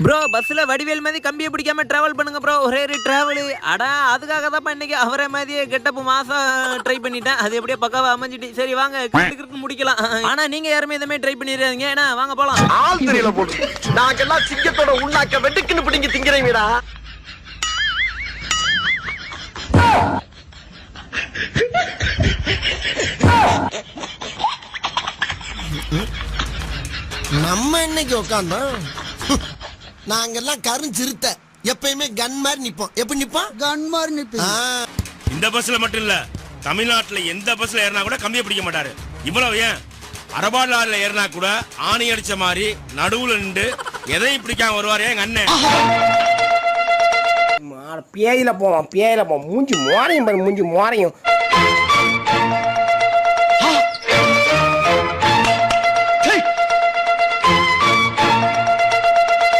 Bro பஸ்ல வடிவேல் மாதிரி கம்பியை பிடிக்காம டிராவல் பண்ணுங்க ப்ரோ. ஒரே டிராவல். அடா அதுக்காக தான் இன்னைக்கு அவரே மாதிரியே கெட்டப்பு மாசம் ட்ரை பண்ணிட்டேன். அது எப்படியே பக்காவா அமைஞ்சிட்டு. சரி வாங்க கிட்டு முடிக்கலாம். ஆனா நீங்க யாருமே இந்த மாதிரி ட்ரை பண்ணிடாதீங்க. ஏன்னா வாங்க போலாம். ஆள் தெரியல போடு. நாங்கெல்லாம் சிங்கத்தோட உண்ணாக்க வெட்டுக்குன்னு பிடிங்க திங்கிறீங்கடா. நம்ம இன்னைக்கு உட்காந்தோம். நாங்கெல்லாம் கருஞ்சிருத்த எப்பயுமே கன் மாதிரி நிப்போம். எப்படி நிப்போம்? கன் மாதிரி நிப்போம். இந்த பஸ்ல மட்டும் இல்ல, தமிழ்நாட்டுல எந்த பஸ்ல ஏறினா கூட கம்பியை பிடிக்க மாட்டாரு. இவ்வளவு ஏன் அரபாடு லாரில ஏறினா கூட ஆணி அடிச்ச மாதிரி நடுவுல நின்று எதையும் பிடிக்காம வருவாரு எங்க அண்ணன். பேயில போவான், பேயில போவான். மூஞ்சி மோரையும் பாரு, மூஞ்சி மோரையும்.